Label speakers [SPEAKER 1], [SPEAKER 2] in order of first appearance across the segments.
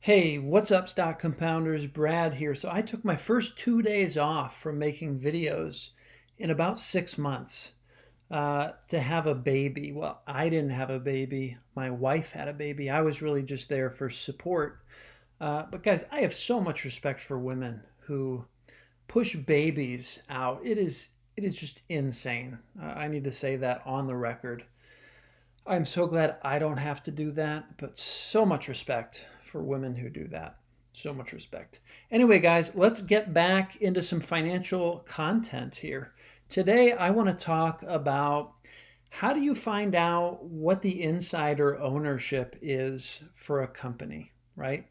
[SPEAKER 1] Hey, what's up, stock compounders? Brad here. So I took my first 2 days off from making videos in about 6 months to have a baby. Well, I didn't have a baby. My wife had a baby. I was really just there for support. But guys, I have so much respect for women who push babies out. It is just insane. I need to say that on the record. I'm so glad I don't have to do that, but so much respect for women who do that. So much respect. Anyway, guys, let's get back into some financial content here. Today, I want to talk about how do you find out what the insider ownership is for a company, right?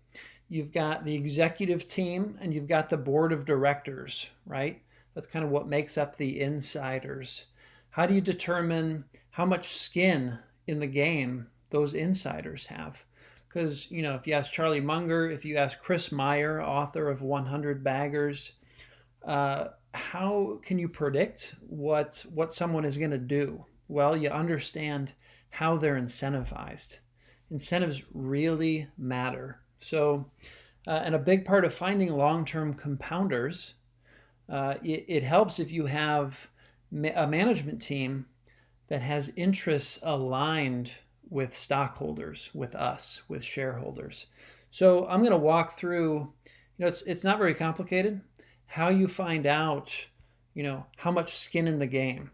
[SPEAKER 1] You've got the executive team and you've got the board of directors, right? That's kind of what makes up the insiders. How do you determine how much skin in the game those insiders have? Because, if you ask Charlie Munger, if you ask Chris Meyer, author of 100 Baggers, how can you predict what someone is going to do? Well, you understand how they're incentivized. Incentives really matter. So, and a big part of finding long-term compounders, it helps if you have a management team that has interests aligned with stockholders, with us, with shareholders. So I'm going to walk through, it's not very complicated, how you find out, how much skin in the game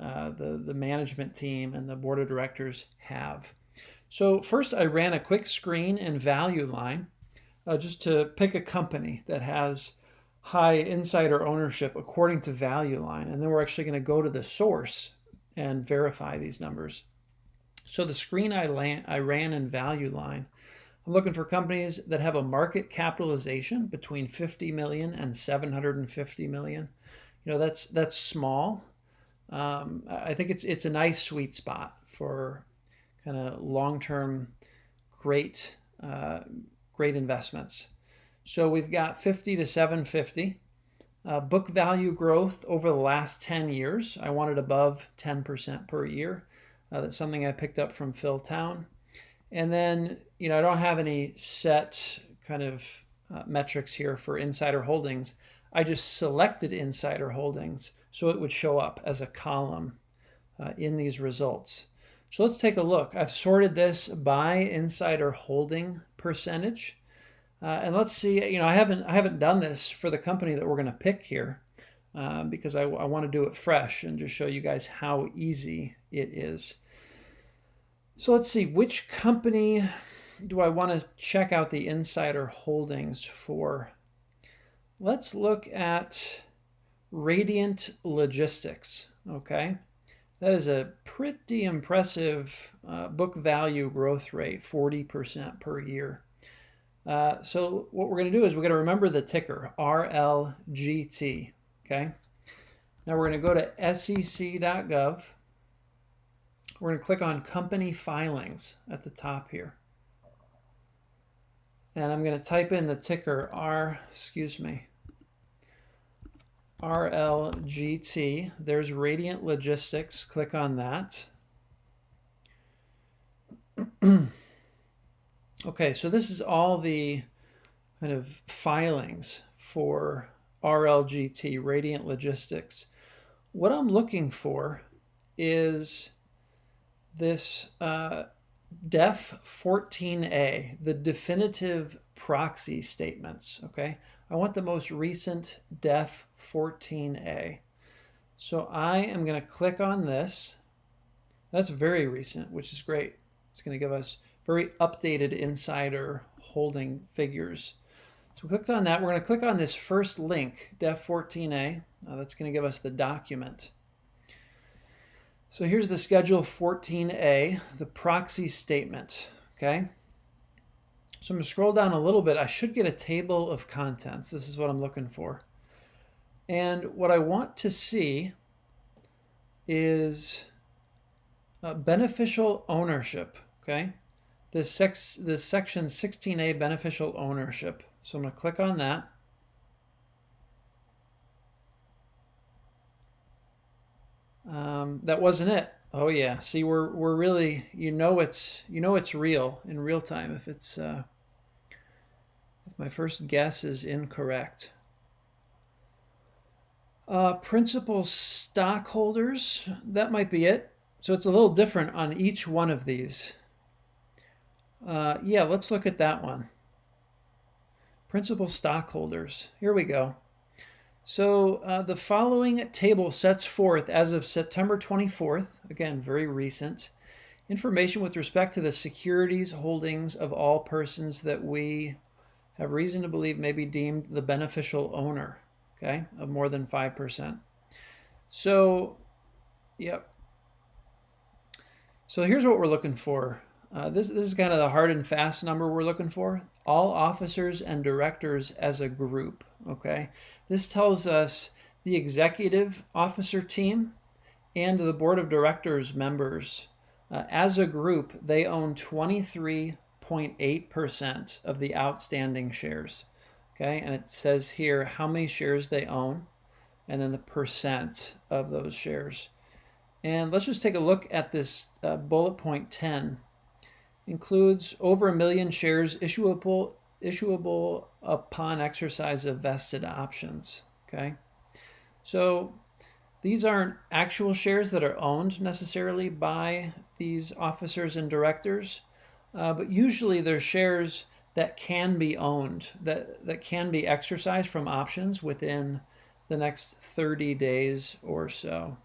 [SPEAKER 1] the management team and the board of directors have. So first I ran a quick screen and value line just to pick a company that has high insider ownership according to value line. And then we're actually going to go to the source and verify these numbers. So the screen I ran in value line, I'm looking for companies that have a market capitalization between 50 million and 750 million. That's small. I think it's a nice sweet spot for kind of long-term great great investments. So we've got 50 to 750. Book value growth over the last 10 years. I wanted above 10% per year. That's something I picked up from Phil Town. And then, I don't have any set kind of metrics here for insider holdings. I just selected insider holdings so it would show up as a column in these results. So let's take a look. I've sorted this by insider holding percentage. And let's see, I haven't done this for the company that we're going to pick here because I want to do it fresh and just show you guys how easy it is. So let's see, which company do I want to check out the insider holdings for? Let's look at Radiant Logistics, okay? That is a pretty impressive book value growth rate, 40% per year. So what we're going to do is we're going to remember the ticker, RLGT, okay? Now we're going to go to sec.gov. We're going to click on company filings at the top here. And I'm going to type in the ticker RLGT. There's Radiant Logistics. Click on that. Okay, so this is all the kind of filings for RLGT, Radiant Logistics. What I'm looking for is this DEF 14A, the definitive proxy statements, okay? I want the most recent DEF 14A. So I am going to click on this. That's very recent, which is great. It's going to give us very updated insider holding figures. So we clicked on that. We're going to click on this first link, DEF 14A. That's going to give us the document. So here's the Schedule 14A, the proxy statement, okay? So I'm going to scroll down a little bit. I should get a table of contents. This is what I'm looking for. And what I want to see is beneficial ownership, okay? This section 16A, beneficial ownership. So I'm going to click on that. That wasn't it. Oh yeah. See, we're really, it's real in real time if it's if my first guess is incorrect. Principal stockholders, that might be it. So it's a little different on each one of these. Yeah, let's look at that one. Principal stockholders. Here we go. So the following table sets forth, as of September 24th, again, very recent, information with respect to the securities holdings of all persons that we have reason to believe may be deemed the beneficial owner, okay, of more than 5%. So, yep. So here's what we're looking for. This is kind of the hard and fast number we're looking for. All officers and directors as a group, okay? This tells us the executive officer team and the board of directors members. As a group, they own 23.8% of the outstanding shares, okay? And it says here how many shares they own and then the percent of those shares. And let's just take a look at this bullet point 10. Includes over 1 million shares issuable upon exercise of vested options. Okay, so these aren't actual shares that are owned necessarily by these officers and directors, but usually they're shares that can be owned, that can be exercised from options within the next 30 days or so.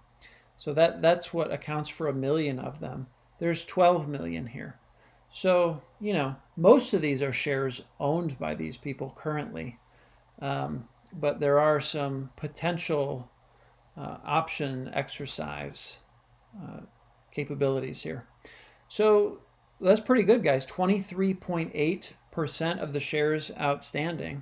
[SPEAKER 1] So that's what accounts for 1 million of them. There's 12 million here. So, most of these are shares owned by these people currently. But there are some potential option exercise capabilities here. So that's pretty good, guys. 23.8% of the shares outstanding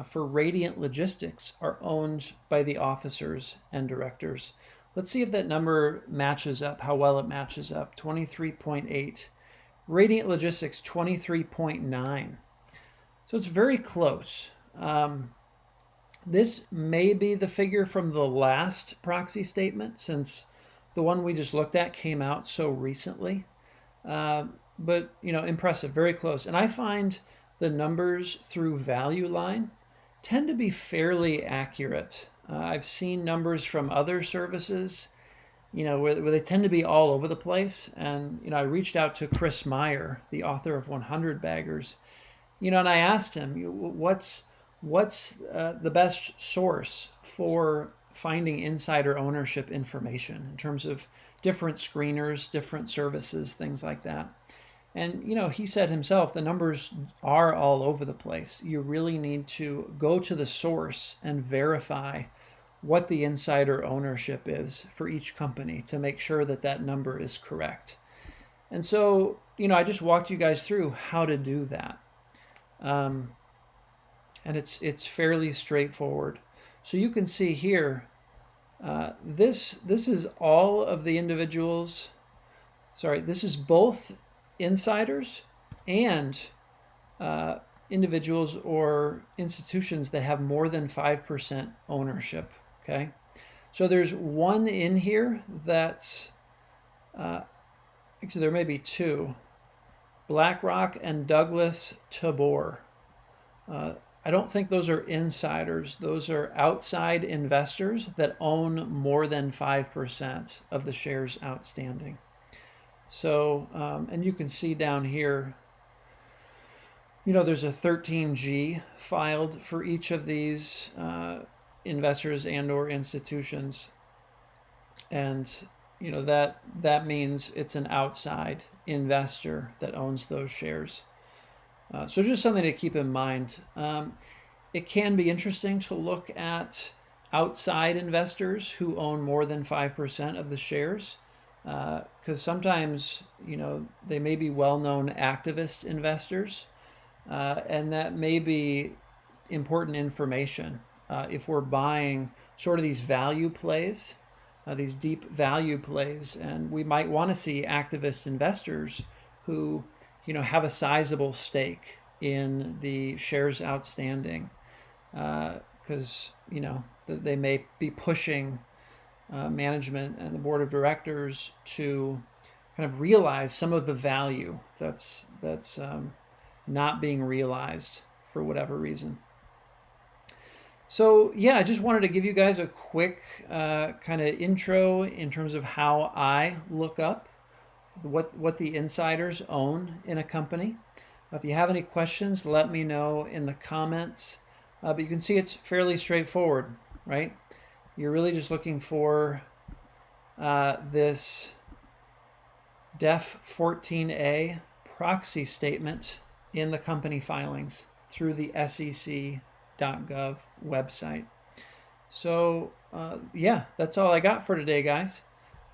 [SPEAKER 1] for Radiant Logistics are owned by the officers and directors. Let's see if that number matches up, how well it matches up. 23.8. Radiant Logistics, 23.9. So it's very close. This may be the figure from the last proxy statement, since the one we just looked at came out so recently. But, impressive, very close. And I find the numbers through Value Line tend to be fairly accurate. I've seen numbers from other services, where they tend to be all over the place. And, I reached out to Chris Meyer, the author of 100 Baggers, and I asked him, what's the best source for finding insider ownership information in terms of different screeners, different services, things like that. And, he said himself, the numbers are all over the place. You really need to go to the source and verify what the insider ownership is for each company to make sure that that number is correct. And so, I just walked you guys through how to do that. And it's fairly straightforward. So you can see here, this is all of the individuals. Sorry, this is both insiders and individuals or institutions that have more than 5% ownership. Okay, so there's one in here that's actually there may be two, BlackRock and Douglas Tabor. I don't think those are insiders. Those are outside investors that own more than 5% of the shares outstanding. So, and you can see down here, there's a 13G filed for each of these investors and or institutions. And, that means it's an outside investor that owns those shares. So just something to keep in mind. It can be interesting to look at outside investors who own more than 5% of the shares, because sometimes, they may be well-known activist investors, and that may be important information if we're buying sort of these value plays, these deep value plays, and we might want to see activist investors who have a sizable stake in the shares outstanding, because they may be pushing management and the board of directors to kind of realize some of the value that's not being realized for whatever reason. So yeah, I just wanted to give you guys a quick kind of intro in terms of how I look up what the insiders own in a company. If you have any questions, let me know in the comments. But you can see it's fairly straightforward, right? You're really just looking for this Def 14A proxy statement in the company filings through the SEC.gov website. So yeah, that's all I got for today, guys.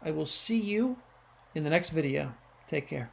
[SPEAKER 1] I will see you in the next video. Take care.